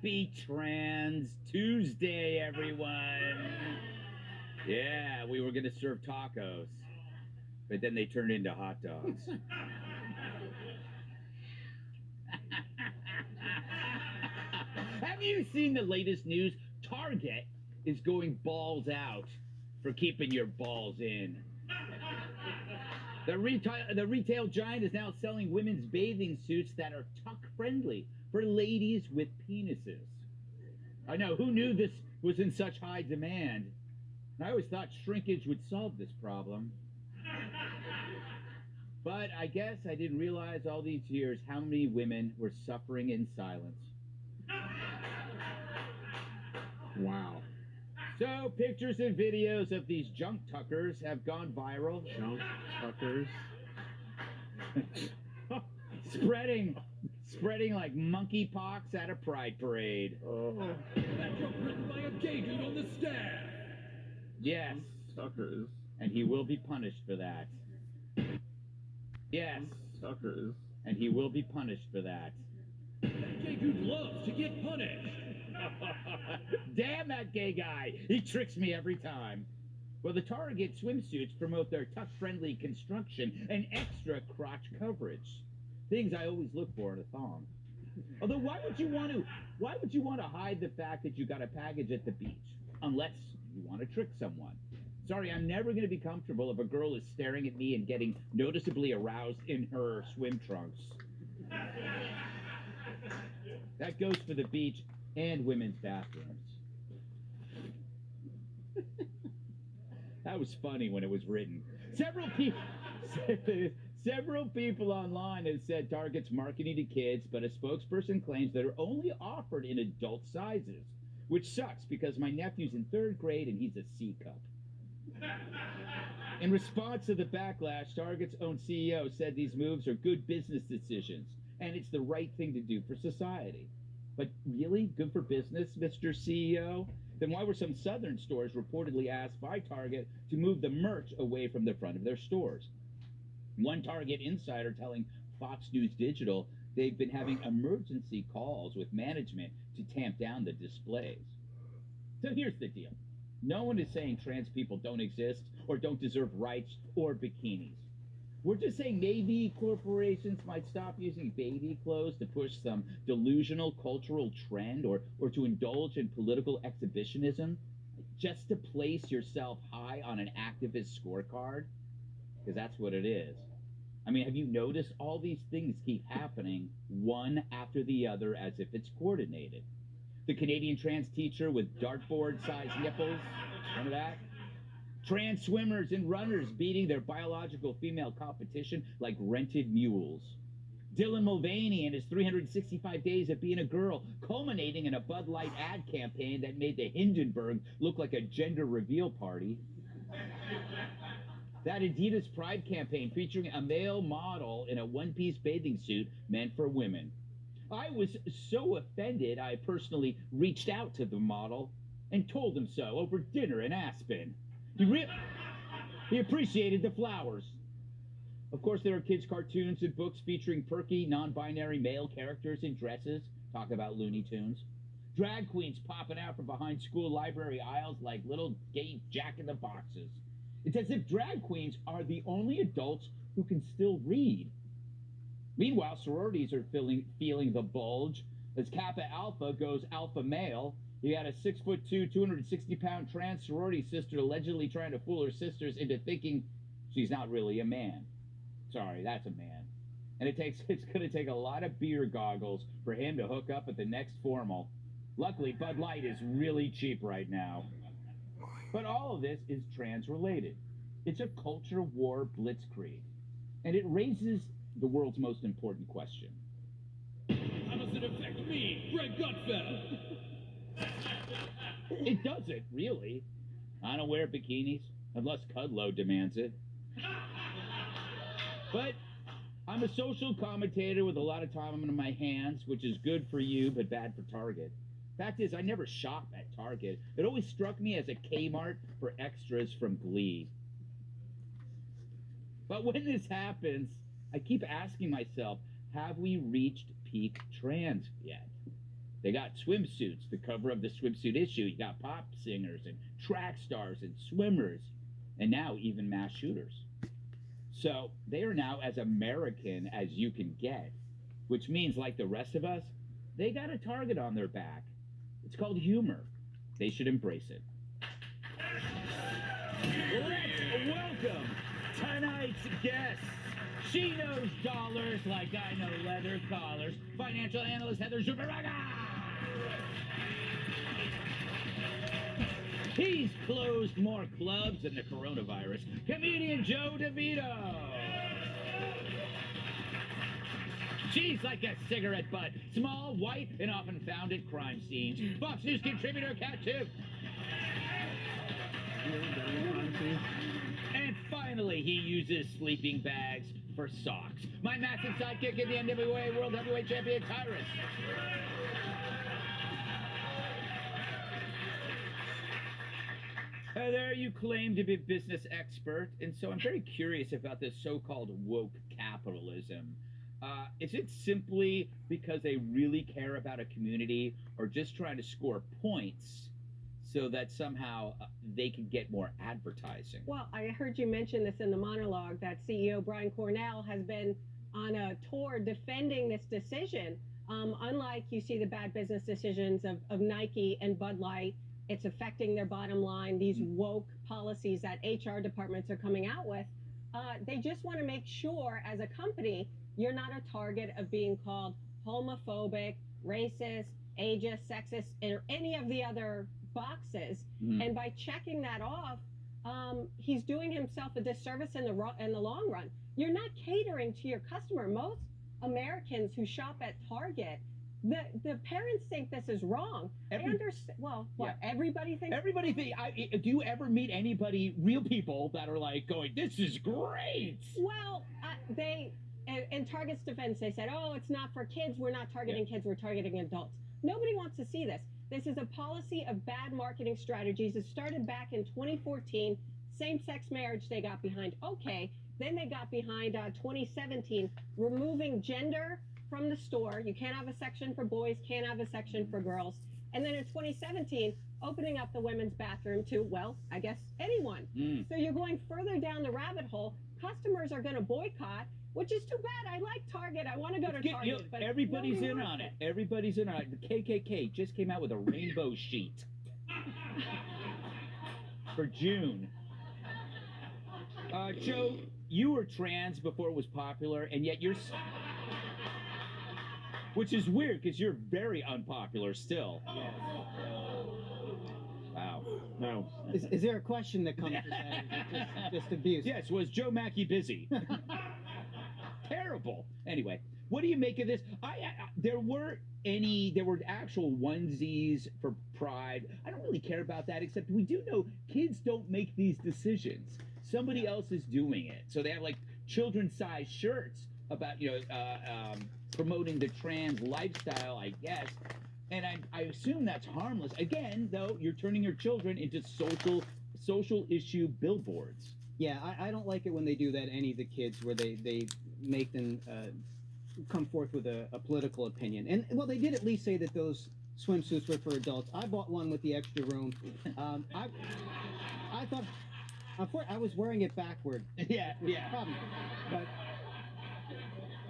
Happy Trans Tuesday, everyone. Yeah, we were going to serve tacos, but then they turned into hot dogs. Have you seen the latest news? Target is going balls out for keeping your balls in. The retail giant is now selling women's bathing suits that are tuck-friendly for ladies with penises. I know, who knew this was in such high demand? I always thought shrinkage would solve this problem. But I guess I didn't realize all these years how many women were suffering in silence. Wow. So, pictures and videos of these junk tuckers have gone viral. Junk tuckers? Spreading like monkeypox at a pride parade. Oh. That joke written by a gay dude on the staff. Yes. Tuckers. And he will be punished for that. Yes. Tuckers. And he will be punished for that. That gay dude loves to get punished. Damn that gay guy. He tricks me every time. Well, the Target swimsuits promote their tuck-friendly construction and extra crotch coverage. Things I always look for in a thong. Although, why would you want to hide the fact that you got a package at the beach? Unless you want to trick someone. Sorry, I'm never going to be comfortable if a girl is staring at me and getting noticeably aroused in her swim trunks. That goes for the beach and women's bathrooms. That was funny when it was written. Several people online have said Target's marketing to kids, but a spokesperson claims they're only offered in adult sizes, which sucks because my nephew's in 3rd grade and he's a C cup. In response to the backlash, Target's own CEO said these moves are good business decisions, and it's the right thing to do for society. But really? Good for business, Mr. CEO? Then why were some southern stores reportedly asked by Target to move the merch away from the front of their stores? One Target insider telling Fox News Digital they've been having emergency calls with management to tamp down the displays. So here's the deal. No one is saying trans people don't exist or don't deserve rights or bikinis. We're just saying maybe corporations might stop using baby clothes to push some delusional cultural trend or to indulge in political exhibitionism just to place yourself high on an activist scorecard. Because that's what it is. I mean, have you noticed all these things keep happening one after the other as if it's coordinated? The Canadian trans teacher with dartboard-sized nipples, remember that? Trans swimmers and runners beating their biological female competition like rented mules. Dylan Mulvaney and his 365 days of being a girl, culminating in a Bud Light ad campaign that made the Hindenburg look like a gender reveal party. That Adidas Pride campaign featuring a male model in a one-piece bathing suit meant for women. I was so offended, I personally reached out to the model and told him so over dinner in Aspen. He appreciated the flowers. Of course, there are kids' cartoons and books featuring perky, non-binary male characters in dresses. Talk about Looney Tunes. Drag queens popping out from behind school library aisles like little gay jack-in-the-boxes. It's as if drag queens are the only adults who can still read. Meanwhile, sororities are feeling the bulge as Kappa Alpha goes alpha male. You got a 6'2", 260-pound trans sorority sister allegedly trying to fool her sisters into thinking she's not really a man. Sorry, that's a man. And it's going to take a lot of beer goggles for him to hook up at the next formal. Luckily, Bud Light is really cheap right now. But all of this is trans-related. It's a culture war blitzkrieg. And it raises the world's most important question. How does it affect me, Greg Gutfeld? It doesn't, really. I don't wear bikinis, unless Cudlow demands it. But I'm a social commentator with a lot of time on my hands, which is good for you, but bad for Target. Fact is, I never shop at Target. It always struck me as a Kmart for extras from Glee. But when this happens, I keep asking myself, have we reached peak trans yet? They got swimsuits, the cover of the swimsuit issue. You got pop singers and track stars and swimmers, and now even mass shooters. So they are now as American as you can get, which means, like the rest of us, they got a target on their back. It's called humor. They should embrace it. Let's welcome tonight's guest. She knows dollars like I know leather collars. Financial analyst Heather Zubaraga. He's closed more clubs than the coronavirus. Comedian Joe DeVito. She's like a cigarette butt. Small, white, and often found at crime scenes. Fox News contributor Cat Tip. And finally, he uses sleeping bags for socks. My massive sidekick in the NWA World Heavyweight Champion, Tyrus. Heather, you claim to be a business expert, and so I'm very curious about this so-called woke capitalism. Is it simply because they really care about a community, or just trying to score points so that somehow they can get more advertising? Well, I heard you mention this in the monologue, that CEO Brian Cornell has been on a tour defending this decision. Unlike you see the bad business decisions of Nike and Bud Light, it's affecting their bottom line. These woke policies that HR departments are coming out with, they just want to make sure as a company you're not a target of being called homophobic, racist, ageist, sexist, or any of the other boxes. And by checking that off, he's doing himself a disservice in the long run. You're not catering to your customer. Most Americans who shop at Target, the parents think this is wrong. I understand. Well, what, everybody thinks? Everybody do you ever meet anybody, real people, that are like going, "This is great"? Well, in Target's defense, they said, "Oh, it's not for kids. We're not targeting kids. We're targeting adults." Nobody wants to see this. This is a policy of bad marketing strategies. It started back in 2014. Same-sex marriage they got behind. Okay. Then they got behind 2017, removing gender from the store. You can't have a section for boys, can't have a section for girls. And then in 2017, opening up the women's bathroom to, well, I guess anyone. So you're going further down the rabbit hole. Customers are going to boycott, which is too bad. I like Target. I want to go to Target. But everybody's in on it. Everybody's in on it. The KKK just came out with a rainbow sheet for June. Joe, you were trans before it was popular, and yet you're... Which is weird, because you're very unpopular still. Wow. No. Is there a question that comes to that? Just abuse? Yes, was Joe Mackey busy? Terrible. Anyway, what do you make of this? There were actual onesies for Pride. I don't really care about that, except we do know kids don't make these decisions. Somebody else is doing it. So they have like children's-sized shirts about promoting the trans lifestyle, I guess. And I assume that's harmless. Again, though, you're turning your children into social issue billboards. Yeah, I don't like it when they do that, any of the kids, where they make them come forth with a political opinion. And, well, they did at least say that those swimsuits were for adults. I bought one with the extra room. I thought... I was wearing it backward. Yeah. Probably. But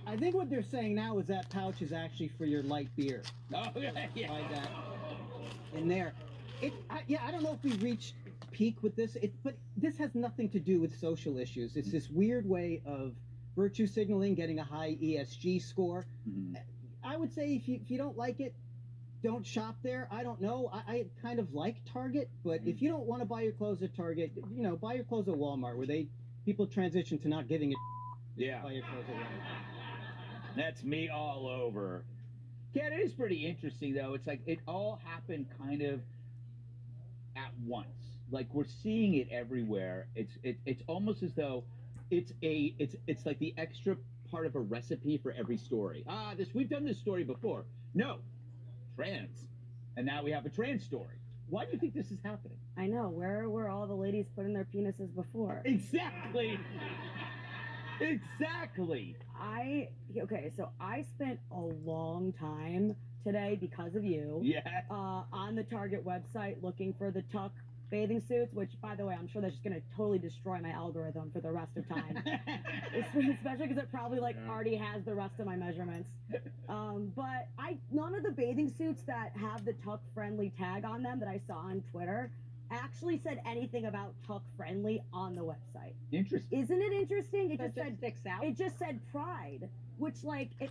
I think what they're saying now is that pouch is actually for your light beer. Oh, yeah. Like that in there. I don't know if we reached peak with this, but this has nothing to do with social issues. It's this weird way of virtue signaling, getting a high ESG score. I would say if you don't like it, don't shop there. I don't know. I kind of like Target, but if you don't want to buy your clothes at Target, buy your clothes at Walmart, where people transition to not giving a buy your clothes at Walmart. That's me all over. Yeah, it is pretty interesting, though. It's like it all happened kind of at once. Like we're seeing it everywhere. It's almost as though it's like the extra part of a recipe for every story. We've done this story before. No. Trans, and now we have a trans story. Why do you think this is happening? I know. Where were all the ladies putting their penises before? Exactly. Okay, so I spent a long time today because of you. Yeah. On the Target website looking for the tuck bathing suits, which, by the way, I'm sure that's just going to totally destroy my algorithm for the rest of time. Especially because it probably already has the rest of my measurements. But none of the bathing suits that have the tuck friendly tag on them that I saw on Twitter actually said anything about tuck friendly on the website. Interesting. Isn't it interesting? It So just said sticks out. it just said pride, which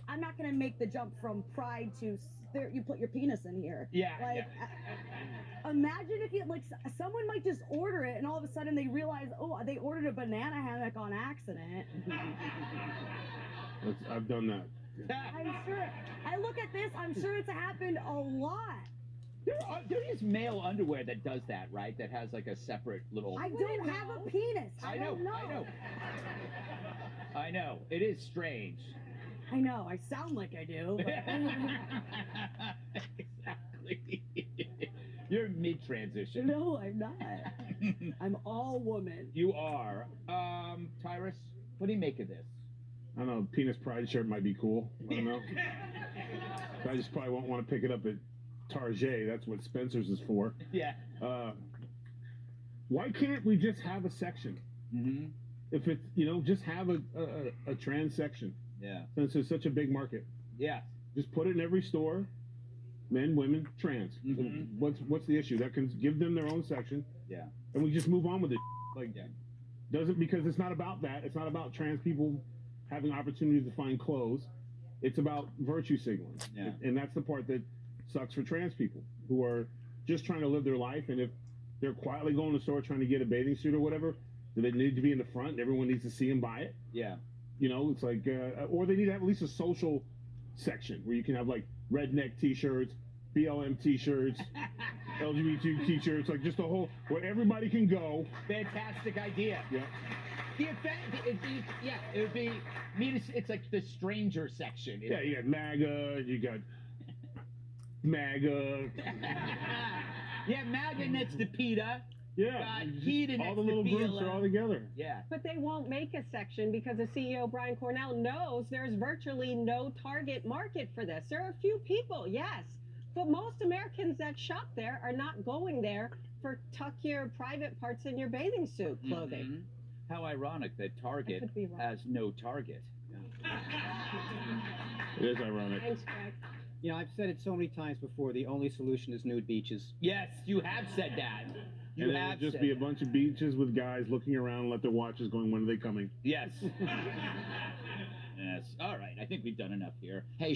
I'm not going to make the jump from pride to there. You put your penis in here. Yeah. Imagine if someone might just order it and all of a sudden they realize, oh, they ordered a banana hammock on accident. I've done that. I'm sure. I look at this. I'm sure it's happened a lot. There is male underwear that does that, right? That has like a separate little. I don't have a penis. I don't know. I know. It is strange. I know. I sound like I do. But... Exactly. You're mid-transition. No, I'm not. I'm all woman. You are. Tyrus, what do you make of this? I don't know. Penis pride shirt might be cool. I don't know. I just probably won't want to pick it up at Target. That's what Spencer's is for. Yeah. Why can't we just have a section? Mm-hmm. If it's, just have a trans section. Yeah. Since it's such a big market. Yeah. Just put it in every store. Men, women, trans. Mm-hmm. What's the issue? That can give them their own section. Yeah. And we just move on with it. Because it's not about that. It's not about trans people having opportunities to find clothes. It's about virtue signaling. Yeah. And that's the part that sucks for trans people who are just trying to live their life. And if they're quietly going to the store trying to get a bathing suit or whatever, do they need to be in the front and everyone needs to see them buy it? Yeah. It's like, or they need to have at least a social section where you can have redneck t-shirts, BLM t-shirts, LGBT t-shirts, just a whole, where everybody can go. Fantastic idea. Yeah. It would be. It's like the stranger section. Yeah, you got MAGA, you got MAGA. Yeah, MAGA next to PETA. Yeah, PETA all next the little to groups BLM. are all together. Yeah. But they won't make a section because the CEO, Brian Cornell, knows there's virtually no target market for this. There are a few people, yes, but most Americans that shop there are not going there for tuck your private parts in your bathing suit clothing. Mm-hmm. How ironic that Target could be wrong. has no target. It is ironic. Thanks, Greg. I've said it so many times before, the only solution is nude beaches. Yes, you have said that. You And have it'll just said be a that. bunch of beaches with guys looking around and let their watches going, when are they coming? Yes. Yes. All right. I think we've done enough here. Hey,